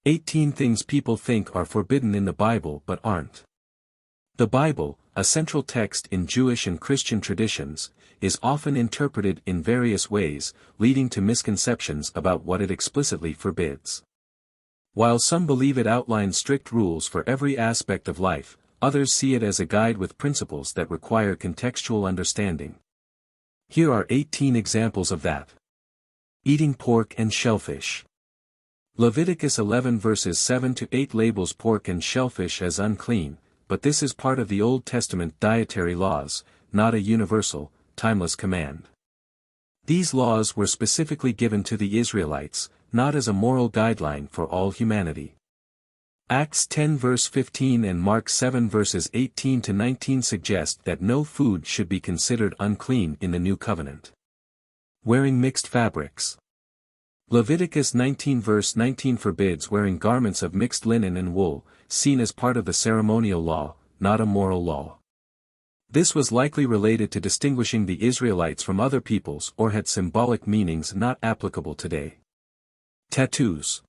18 things people think are forbidden in the Bible but aren't. The Bible, a central text in Jewish and Christian traditions, is often interpreted in various ways, leading to misconceptions about what it explicitly forbids. While some believe it outlines strict rules for every aspect of life, others see it as a guide with principles that require contextual understanding. Here are 18 examples of that. Eating pork and shellfish. Leviticus 11 verses 7-8 labels pork and shellfish as unclean, but this is part of the Old Testament dietary laws, not a universal, timeless command. These laws were specifically given to the Israelites, not as a moral guideline for all humanity. Acts 10 verse 15 and Mark 7 verses 18-19 suggest that no food should be considered unclean in the New Covenant. Wearing mixed fabrics. Leviticus 19 verse 19 forbids wearing garments of mixed linen and wool, seen as part of the ceremonial law, not a moral law. This was likely related to distinguishing the Israelites from other peoples or had symbolic meanings not applicable today. Tattoos.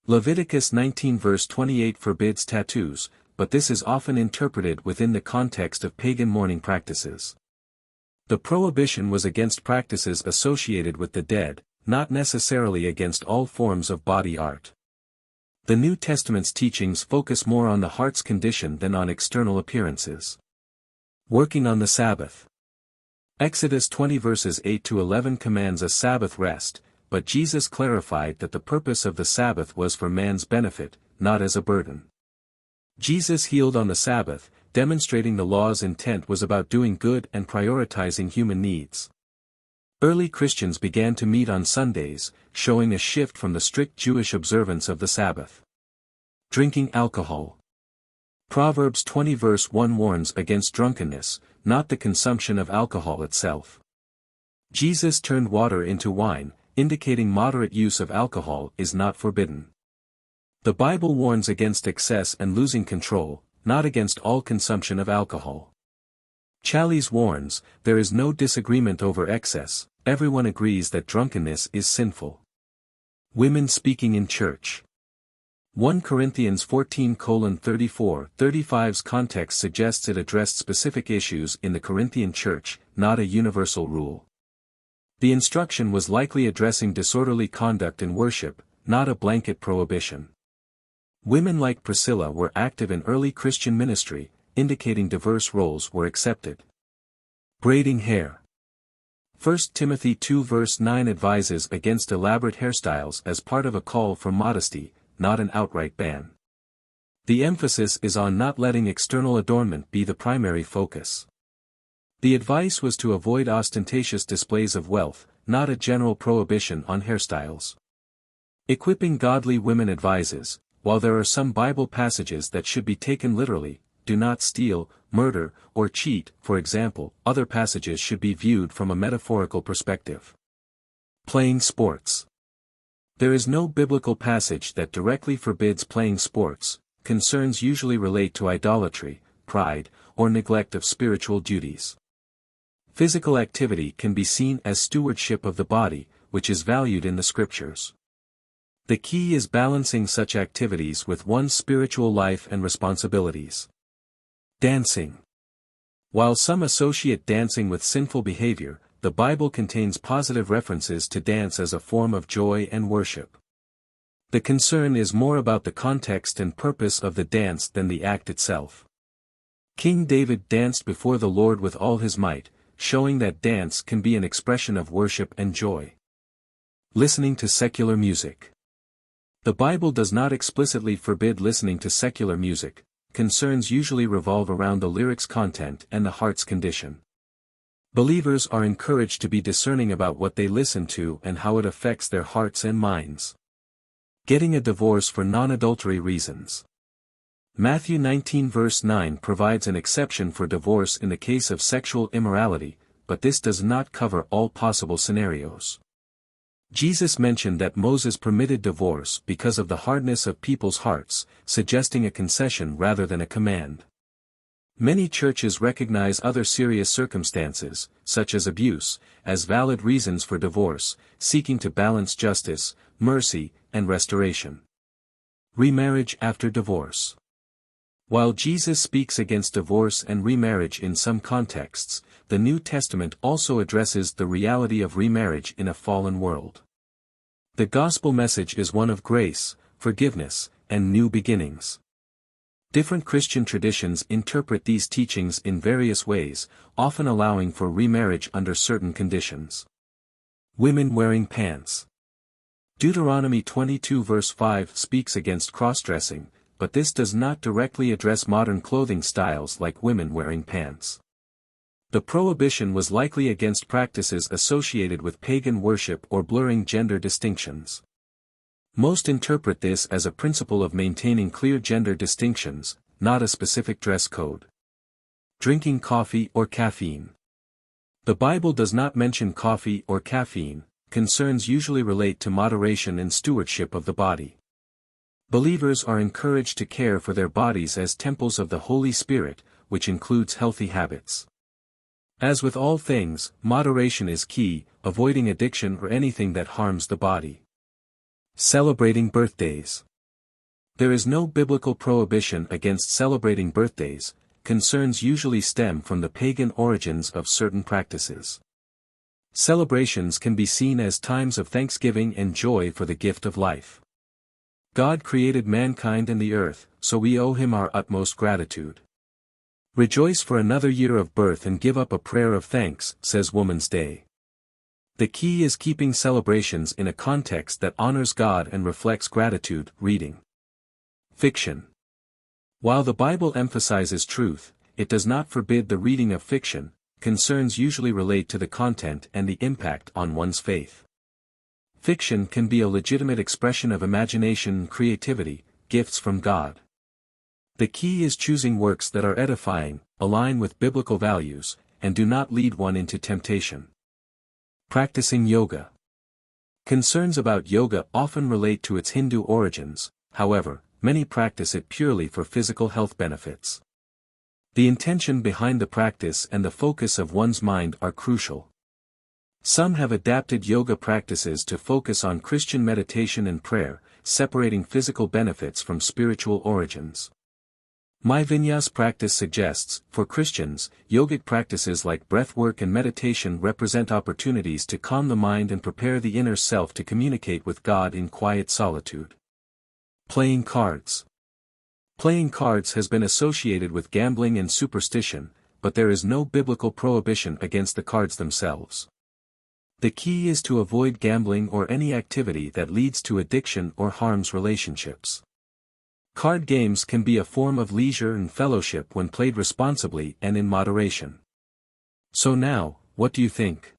Leviticus 19 verse 28 forbids tattoos, but this is often interpreted within the context of pagan mourning practices. The prohibition was against practices associated with the dead, not necessarily against all forms of body art. The New Testament's teachings focus more on the heart's condition than on external appearances. Working on the Sabbath. Exodus 20 verses 8-11 commands a Sabbath rest, but Jesus clarified that the purpose of the Sabbath was for man's benefit, not as a burden. Jesus healed on the Sabbath, demonstrating the law's intent was about doing good and prioritizing human needs. Early Christians began to meet on Sundays, showing a shift from the strict Jewish observance of the Sabbath. Drinking alcohol. Proverbs 20 verse 1 warns against drunkenness, not the consumption of alcohol itself. Jesus turned water into wine, indicating moderate use of alcohol is not forbidden. The Bible warns against excess and losing control, not against all consumption of alcohol. Challis warns, there is no disagreement over excess, everyone agrees that drunkenness is sinful. Women speaking in church. 1 Corinthians 14:34-35's context suggests it addressed specific issues in the Corinthian church, not a universal rule. The instruction was likely addressing disorderly conduct in worship, not a blanket prohibition. Women like Priscilla were active in early Christian ministry, indicating diverse roles were accepted. Braiding hair. 1 Timothy 2 verse 9 advises against elaborate hairstyles as part of a call for modesty, not an outright ban. The emphasis is on not letting external adornment be the primary focus. The advice was to avoid ostentatious displays of wealth, not a general prohibition on hairstyles. Equipping Godly Women advises, while there are some Bible passages that should be taken literally, do not steal, murder, or cheat, for example, other passages should be viewed from a metaphorical perspective. Playing sports. There is no biblical passage that directly forbids playing sports. Concerns usually relate to idolatry, pride, or neglect of spiritual duties. Physical activity can be seen as stewardship of the body, which is valued in the Scriptures. The key is balancing such activities with one's spiritual life and responsibilities. Dancing. While some associate dancing with sinful behavior, the Bible contains positive references to dance as a form of joy and worship. The concern is more about the context and purpose of the dance than the act itself. King David danced before the Lord with all his might, showing that dance can be an expression of worship and joy. Listening to secular music. The Bible does not explicitly forbid listening to secular music. Concerns usually revolve around the lyrics' content and the heart's condition. Believers are encouraged to be discerning about what they listen to and how it affects their hearts and minds. Getting a divorce for non-adultery reasons. Matthew 19 verse 9 provides an exception for divorce in the case of sexual immorality, but this does not cover all possible scenarios. Jesus mentioned that Moses permitted divorce because of the hardness of people's hearts, suggesting a concession rather than a command. Many churches recognize other serious circumstances, such as abuse, as valid reasons for divorce, seeking to balance justice, mercy, and restoration. Remarriage after divorce. While Jesus speaks against divorce and remarriage in some contexts, the New Testament also addresses the reality of remarriage in a fallen world. The gospel message is one of grace, forgiveness, and new beginnings. Different Christian traditions interpret these teachings in various ways, often allowing for remarriage under certain conditions. Women wearing pants. Deuteronomy 22 verse 5 speaks against cross-dressing, but this does not directly address modern clothing styles like women wearing pants. The prohibition was likely against practices associated with pagan worship or blurring gender distinctions. Most interpret this as a principle of maintaining clear gender distinctions, not a specific dress code. Drinking coffee or caffeine. The Bible does not mention coffee or caffeine. Concerns usually relate to moderation and stewardship of the body. Believers are encouraged to care for their bodies as temples of the Holy Spirit, which includes healthy habits. As with all things, moderation is key, avoiding addiction or anything that harms the body. Celebrating birthdays. There is no biblical prohibition against celebrating birthdays. Concerns usually stem from the pagan origins of certain practices. Celebrations can be seen as times of thanksgiving and joy for the gift of life. God created mankind and the earth, so we owe him our utmost gratitude. Rejoice for another year of birth and give up a prayer of thanks, says Woman's Day. The key is keeping celebrations in a context that honors God and reflects gratitude. Reading. Fiction. While the Bible emphasizes truth, it does not forbid the reading of fiction. Concerns usually relate to the content and the impact on one's faith. Fiction can be a legitimate expression of imagination and creativity, gifts from God. The key is choosing works that are edifying, align with biblical values, and do not lead one into temptation. Practicing yoga. Concerns about yoga often relate to its Hindu origins, however, many practice it purely for physical health benefits. The intention behind the practice and the focus of one's mind are crucial. Some have adapted yoga practices to focus on Christian meditation and prayer, separating physical benefits from spiritual origins. My Vinyas practice suggests, for Christians, yogic practices like breathwork and meditation represent opportunities to calm the mind and prepare the inner self to communicate with God in quiet solitude. Playing cards. Playing cards has been associated with gambling and superstition, but there is no biblical prohibition against the cards themselves. The key is to avoid gambling or any activity that leads to addiction or harms relationships. Card games can be a form of leisure and fellowship when played responsibly and in moderation. So now, what do you think?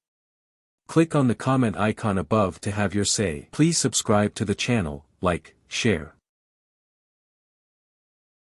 Click on the comment icon above to have your say. Please subscribe to the channel, like, share.